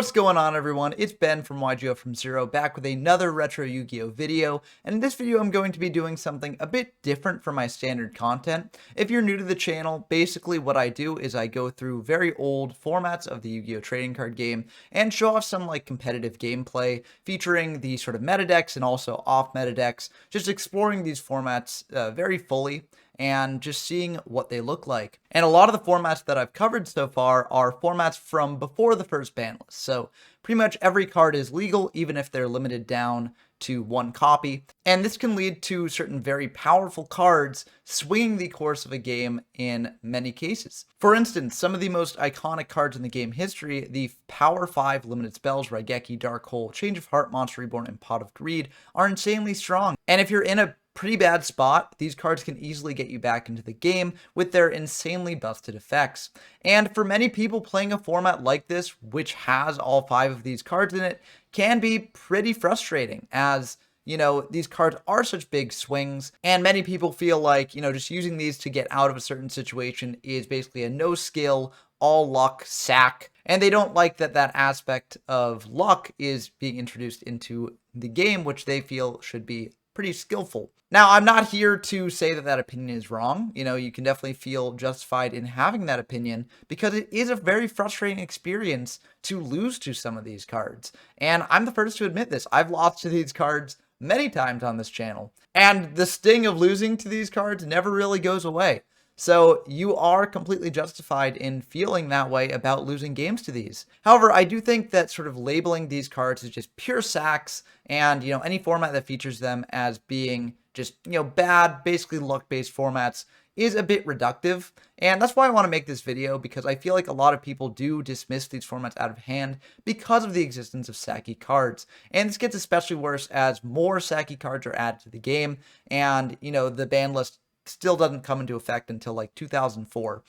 What's going on, everyone? It's Ben from YGO from Zero, back with another retro Yu-Gi-Oh video, and in this video I'm going to be doing something a bit different from my standard content. If you're new to the channel, basically what I do is I go through very old formats of the Yu-Gi-Oh trading card game and show off some competitive gameplay featuring the sort of meta decks and also off meta decks, just exploring these formats very fully and just seeing what they look like. And a lot of the formats that I've covered so far are formats from before the first ban list. So pretty much every card is legal, even if they're limited down to one copy. And this can lead to certain very powerful cards swinging the course of a game in many cases. For instance, some of the most iconic cards in the game history, the Power 5 limited spells, Raigeki, Dark Hole, Change of Heart, Monster Reborn, and Pot of Greed, are insanely strong. And if you're in a pretty bad spot, these cards can easily get you back into the game with their insanely busted effects. And for many people, playing a format like this, which has all 5 of these cards in it, can be pretty frustrating, as these cards are such big swings, and many people feel like, just using these to get out of a certain situation is basically a no skill, all luck sack. And they don't like that aspect of luck is being introduced into the game, which they feel should be pretty skillful. Now, I'm not here to say that opinion is wrong. You can definitely feel justified in having that opinion because it is a very frustrating experience to lose to some of these cards. And I'm the first to admit this. I've lost to these cards many times on this channel. And the sting of losing to these cards never really goes away. So you are completely justified in feeling that way about losing games to these. However, I do think that sort of labeling these cards as just pure sacks and, any format that features them as being just, bad, basically luck-based formats is a bit reductive. And that's why I want to make this video, because I feel like a lot of people do dismiss these formats out of hand because of the existence of sacky cards. And this gets especially worse as more sacky cards are added to the game and, the ban list still doesn't come into effect until like 2004.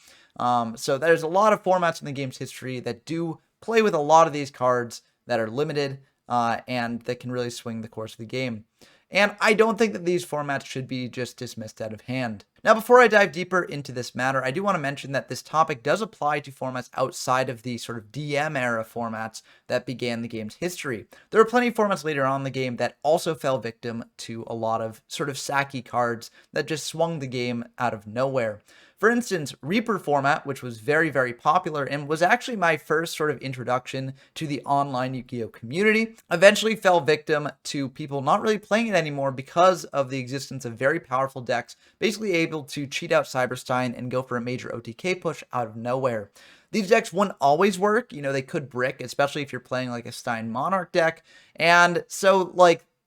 So there's a lot of formats in the game's history that do play with a lot of these cards that are limited and that can really swing the course of the game. And I don't think that these formats should be just dismissed out of hand. Now, before I dive deeper into this matter, I do want to mention that this topic does apply to formats outside of the sort of DM era formats that began the game's history. There are plenty of formats later on in the game that also fell victim to a lot of sort of sacky cards that just swung the game out of nowhere. For instance, Reaper format, which was very, very popular and was actually my first sort of introduction to the online Yu-Gi-Oh community, eventually fell victim to people not really playing it anymore because of the existence of very powerful decks, basically able to cheat out Cyberstein and go for a major OTK push out of nowhere. These decks wouldn't always work, they could brick, especially if you're playing like a Stein Monarch deck, and so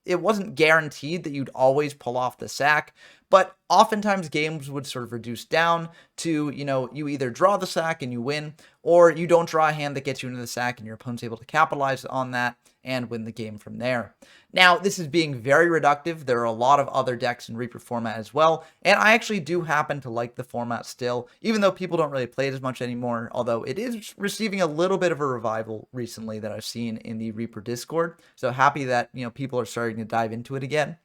it wasn't guaranteed that you'd always pull off the sack, but oftentimes games would sort of reduce down to, you either draw the sack and you win, or you don't draw a hand that gets you into the sack and your opponent's able to capitalize on that and win the game from there. Now, this is being very reductive. There are a lot of other decks in Reaper format as well, and I actually do happen to like the format still, even though people don't really play it as much anymore, although it is receiving a little bit of a revival recently that I've seen in the Reaper Discord, so happy that, people are starting to dive into it again.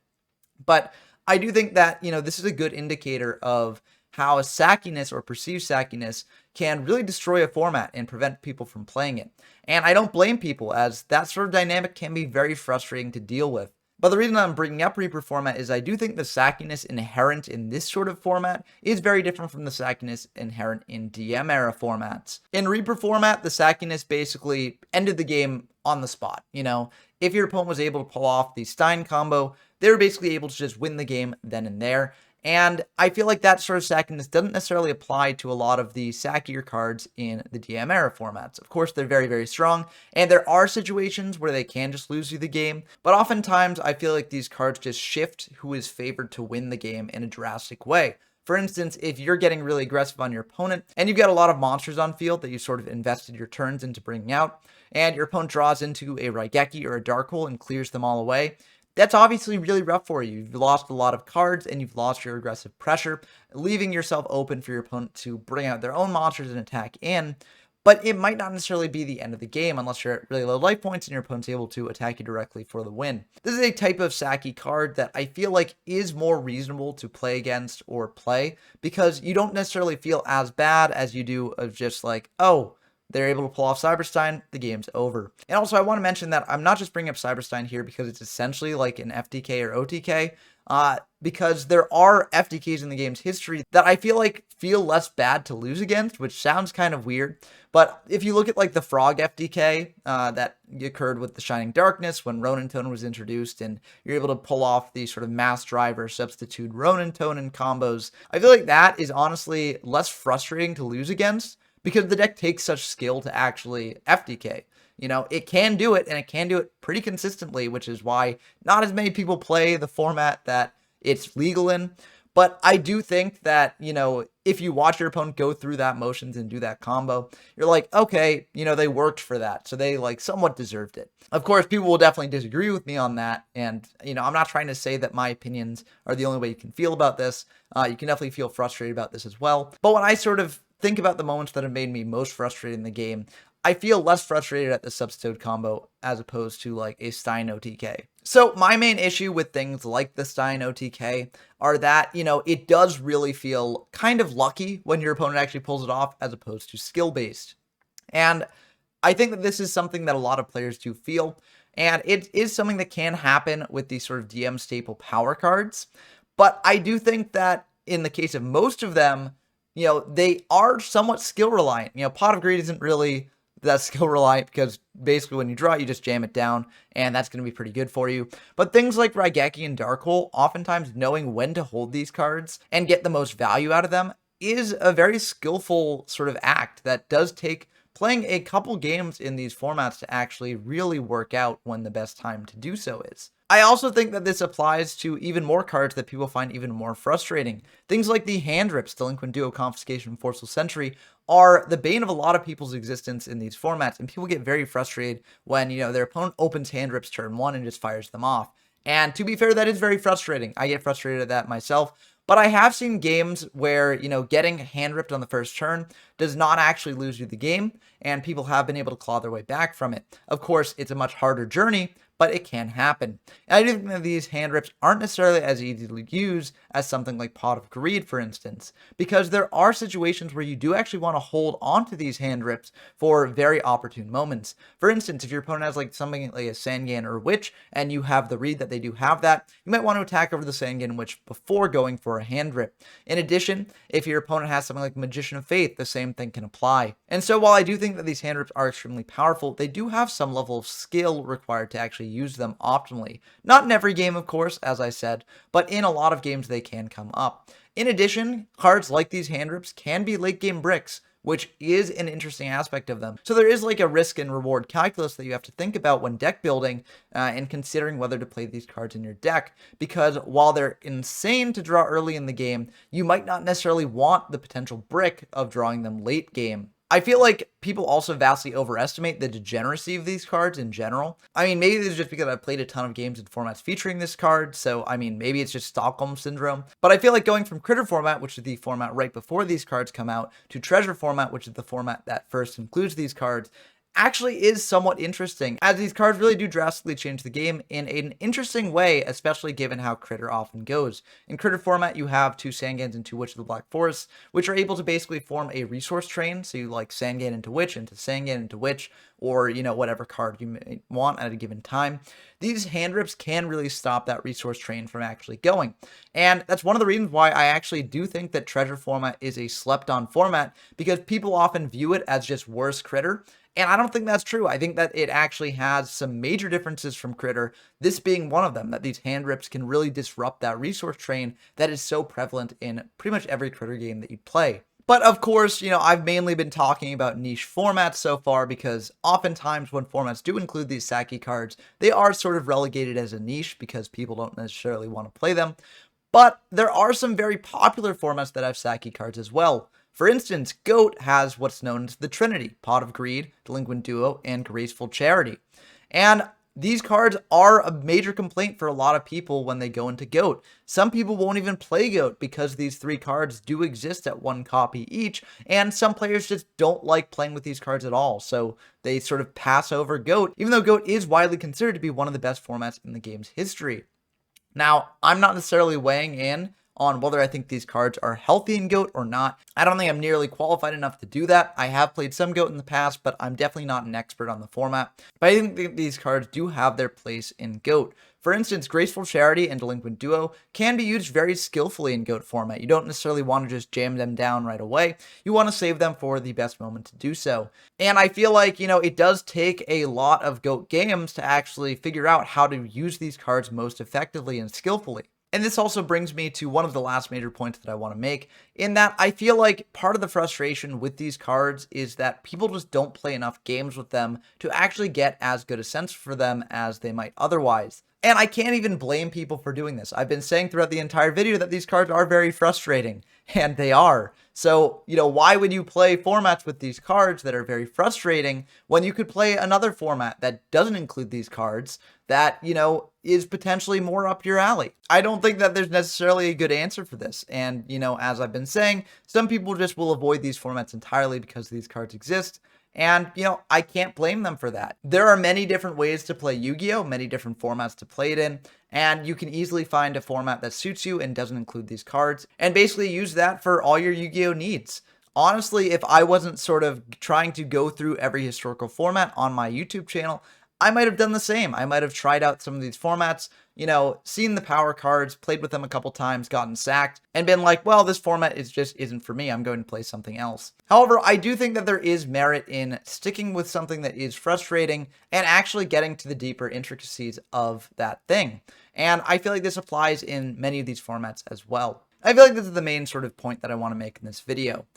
But I do think that, this is a good indicator of how a sackiness or perceived sackiness can really destroy a format and prevent people from playing it. And I don't blame people, as that sort of dynamic can be very frustrating to deal with. But the reason I'm bringing up Reaper format is I do think the sackiness inherent in this sort of format is very different from the sackiness inherent in DM era formats. In Reaper format, the sackiness basically ended the game on the spot. If your opponent was able to pull off the Stein combo, they were basically able to just win the game then and there. And I feel like that sort of sackiness doesn't necessarily apply to a lot of the sackier cards in the DM era formats. Of course, they're very, very strong, and there are situations where they can just lose you the game, but oftentimes I feel like these cards just shift who is favored to win the game in a drastic way. For instance, if you're getting really aggressive on your opponent and you've got a lot of monsters on field that you sort of invested your turns into bringing out, and your opponent draws into a Raigeki or a Dark Hole and clears them all away, that's obviously really rough for you. You've lost a lot of cards and you've lost your aggressive pressure, leaving yourself open for your opponent to bring out their own monsters and attack in. But it might not necessarily be the end of the game unless you're at really low life points and your opponent's able to attack you directly for the win. This is a type of sacky card that I feel like is more reasonable to play against or play because you don't necessarily feel as bad as you do of just like, oh, they're able to pull off Cyberstein, the game's over. And also, I want to mention that I'm not just bringing up Cyberstein here because it's essentially like an FTK or OTK, because there are FTKs in the game's history that I feel less bad to lose against, which sounds kind of weird. But if you look at like the Frog FTK that occurred with the Shining Darkness when Ronin Tone was introduced, and you're able to pull off the sort of mass driver substitute Ronin Tone and combos, I feel like that is honestly less frustrating to lose against because the deck takes such skill to actually FTK. You know, it can do it, and it can do it pretty consistently, which is why not as many people play the format that it's legal in. But I do think that, you know, if you watch your opponent go through that motions and do that combo, you're like, okay, you know, they worked for that. So they like somewhat deserved it. Of course, people will definitely disagree with me on that. And, you know, I'm not trying to say that my opinions are the only way you can feel about this. You can definitely feel frustrated about this as well. But when I sort of think about the moments that have made me most frustrated in the game, I feel less frustrated at the substitute combo as opposed to like a Stein OTK. So my main issue with things like the Stein OTK are that, you know, it does really feel kind of lucky when your opponent actually pulls it off as opposed to skill-based. And I think that this is something that a lot of players do feel, and it is something that can happen with these sort of DM staple power cards. But I do think that in the case of most of them, you know, they are somewhat skill reliant. You know, Pot of Greed isn't really that skill reliant because basically when you draw it, you just jam it down, and that's going to be pretty good for you. But things like Raigeki and Darkhole, oftentimes knowing when to hold these cards and get the most value out of them is a very skillful sort of act that does take playing a couple games in these formats to actually really work out when the best time to do so is. I also think that this applies to even more cards that people find even more frustrating. Things like the hand rips, Delinquent Duo, Confiscation, Forceful Sentry, are the bane of a lot of people's existence in these formats, and people get very frustrated when, you know, their opponent opens hand rips turn one and just fires them off. And to be fair, that is very frustrating. I get frustrated at that myself. But I have seen games where, you know, getting hand ripped on the first turn does not actually lose you the game, and people have been able to claw their way back from it. Of course, it's a much harder journey, but it can happen. And I do think that these hand rips aren't necessarily as easy to use as something like Pot of Greed, for instance, because there are situations where you do actually want to hold on to these hand rips for very opportune moments. For instance, if your opponent has like something like a Sangan or Witch, and you have the read that they do have that, you might want to attack over the Sangan Witch before going for a hand rip. In addition, if your opponent has something like Magician of Faith, the same thing can apply. And so while I do think that these hand rips are extremely powerful, they do have some level of skill required to actually use them optimally. Not in every game, of course, as I said, but in a lot of games they can come up. In addition, cards like these hand rips can be late game bricks, which is an interesting aspect of them. So there is like a risk and reward calculus that you have to think about when deck building and considering whether to play these cards in your deck, because while they're insane to draw early in the game, you might not necessarily want the potential brick of drawing them late game. I feel like people also vastly overestimate the degeneracy of these cards in general. I mean, maybe it's just because I've played a ton of games in formats featuring this card, so I mean, maybe it's just Stockholm Syndrome. But I feel like going from Critter format, which is the format right before these cards come out, to Treasure format, which is the format that first includes these cards, actually is somewhat interesting, as these cards really do drastically change the game in an interesting way, especially given how Critter often goes. In Critter format, you have two Sangans and two Witch of the Black Forest, which are able to basically form a resource train, so you like Sangan into Witch, into Sangan into Witch, or, you know, whatever card you may want at a given time. These hand rips can really stop that resource train from actually going. And that's one of the reasons why I actually do think that Treasure format is a slept-on format, because people often view it as just worse Critter. And I don't think that's true. I think that it actually has some major differences from Critter, this being one of them, that these hand rips can really disrupt that resource train that is so prevalent in pretty much every Critter game that you play. But of course, you know, I've mainly been talking about niche formats so far because oftentimes when formats do include these sacky cards, they are sort of relegated as a niche because people don't necessarily want to play them. But there are some very popular formats that have sacky cards as well. For instance, GOAT has what's known as the Trinity: Pot of Greed, Delinquent Duo, and Graceful Charity. And these cards are a major complaint for a lot of people when they go into GOAT. Some people won't even play GOAT because these three cards do exist at one copy each, and some players just don't like playing with these cards at all, so they sort of pass over GOAT, even though GOAT is widely considered to be one of the best formats in the game's history. Now, I'm not necessarily weighing in on whether I think these cards are healthy in GOAT or not. I don't think I'm nearly qualified enough to do that. I have played some GOAT in the past, but I'm definitely not an expert on the format. But I think that these cards do have their place in GOAT. For instance, Graceful Charity and Delinquent Duo can be used very skillfully in GOAT format. You don't necessarily want to just jam them down right away. You want to save them for the best moment to do so. And I feel like, it does take a lot of GOAT games to actually figure out how to use these cards most effectively and skillfully. And this also brings me to one of the last major points that I want to make, in that I feel like part of the frustration with these cards is that people just don't play enough games with them to actually get as good a sense for them as they might otherwise. And I can't even blame people for doing this. I've been saying throughout the entire video that these cards are very frustrating, and they are. So, why would you play formats with these cards that are very frustrating when you could play another format that doesn't include these cards that, is potentially more up your alley? I don't think that there's necessarily a good answer for this. And, as I've been saying, some people just will avoid these formats entirely because these cards exist. And, I can't blame them for that. There are many different ways to play Yu-Gi-Oh!, many different formats to play it in, and you can easily find a format that suits you and doesn't include these cards, and basically use that for all your Yu-Gi-Oh! Needs. Honestly, if I wasn't sort of trying to go through every historical format on my YouTube channel, I might have done the same. I might have tried out some of these formats, seen the power cards, played with them a couple times, gotten sacked, and been like, well, this format isn't for me. I'm going to play something else. However, I do think that there is merit in sticking with something that is frustrating and actually getting to the deeper intricacies of that thing. And I feel like this applies in many of these formats as well. I feel like this is the main sort of point that I want to make in this video.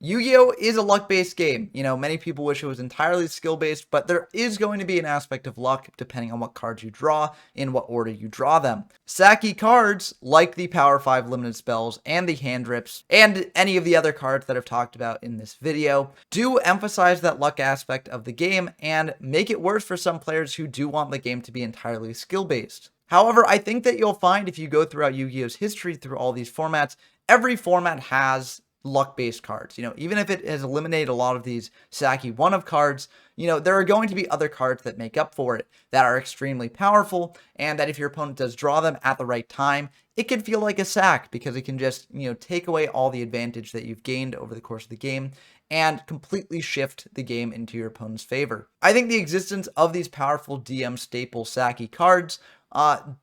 Yu-Gi-Oh! Is a luck-based game. Many people wish it was entirely skill-based, but there is going to be an aspect of luck depending on what cards you draw, in what order you draw them. Sacky cards, like the Power 5 limited spells and the hand rips, and any of the other cards that I've talked about in this video, do emphasize that luck aspect of the game and make it worse for some players who do want the game to be entirely skill-based. However, I think that you'll find if you go throughout Yu-Gi-Oh!'s history through all these formats, every format has luck-based cards. Even if it has eliminated a lot of these sacky one-of cards, there are going to be other cards that make up for it that are extremely powerful, and that if your opponent does draw them at the right time, it can feel like a sack because it can just, take away all the advantage that you've gained over the course of the game and completely shift the game into your opponent's favor. I think the existence of these powerful DM staple sacky cards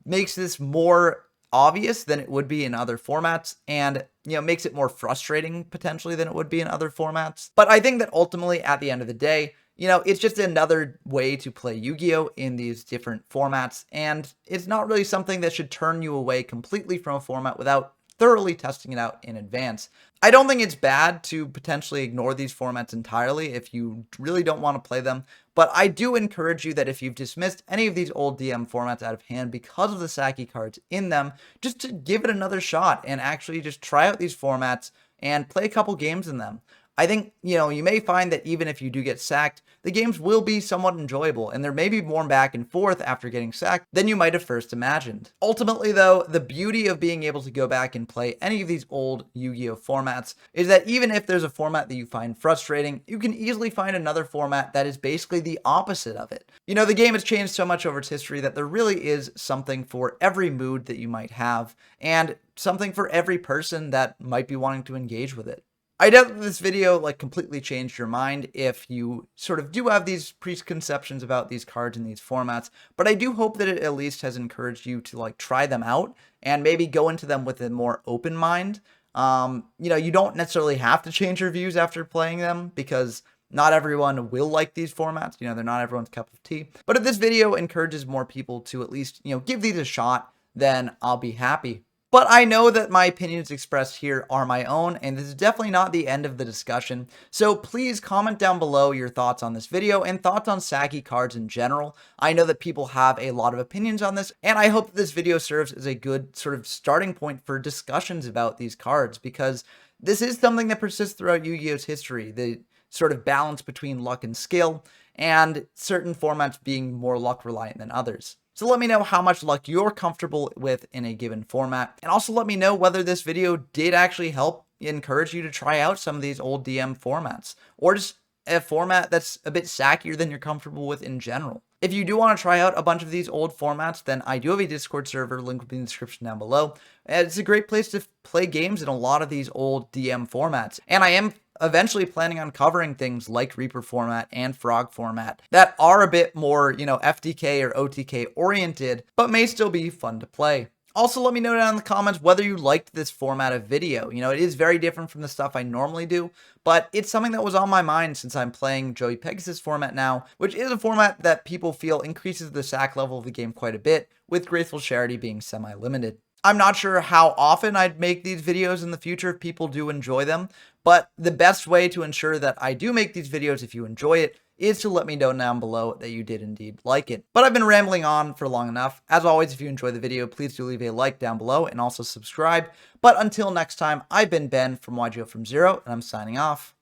makes this more obvious than it would be in other formats, and makes it more frustrating potentially than it would be in other formats. But I think that ultimately at the end of the day, it's just another way to play Yu-Gi-Oh! In these different formats, and it's not really something that should turn you away completely from a format without thoroughly testing it out in advance. I don't think it's bad to potentially ignore these formats entirely if you really don't want to play them, but I do encourage you that if you've dismissed any of these old DM formats out of hand because of the sacky cards in them, just to give it another shot and actually just try out these formats and play a couple games in them. I think, you may find that even if you do get sacked, the games will be somewhat enjoyable, and there may be more back and forth after getting sacked than you might have first imagined. Ultimately, though, the beauty of being able to go back and play any of these old Yu-Gi-Oh! Formats is that even if there's a format that you find frustrating, you can easily find another format that is basically the opposite of it. The game has changed so much over its history that there really is something for every mood that you might have, and something for every person that might be wanting to engage with it. I doubt that this video completely changed your mind if you sort of do have these preconceptions about these cards in these formats, but I do hope that it at least has encouraged you to try them out and maybe go into them with a more open mind. You don't necessarily have to change your views after playing them because not everyone will like these formats. They're not everyone's cup of tea. But if this video encourages more people to at least, give these a shot, then I'll be happy. But I know that my opinions expressed here are my own, and this is definitely not the end of the discussion. So please comment down below your thoughts on this video and thoughts on sacky cards in general. I know that people have a lot of opinions on this, and I hope that this video serves as a good sort of starting point for discussions about these cards, because this is something that persists throughout Yu-Gi-Oh!'s history, the sort of balance between luck and skill, and certain formats being more luck reliant than others. So let me know how much luck you're comfortable with in a given format, and also let me know whether this video did actually help encourage you to try out some of these old DM formats, or just a format that's a bit sackier than you're comfortable with in general. If you do want to try out a bunch of these old formats, then I do have a Discord server, link will be in the description down below. And it's a great place to play games in a lot of these old DM formats. And I am eventually planning on covering things like Reaper format and Frog format that are a bit more, FTK or OTK oriented, but may still be fun to play. Also, let me know down in the comments whether you liked this format of video. It is very different from the stuff I normally do, but it's something that was on my mind since I'm playing Joey Pegasus format now, which is a format that people feel increases the sack level of the game quite a bit, with Graceful Charity being semi-limited. I'm not sure how often I'd make these videos in the future if people do enjoy them, but the best way to ensure that I do make these videos if you enjoy it is to let me know down below that you did indeed like it. But I've been rambling on for long enough. As always, if you enjoy the video, please do leave a like down below and also subscribe. But until next time, I've been Ben from YGO from Zero, and I'm signing off.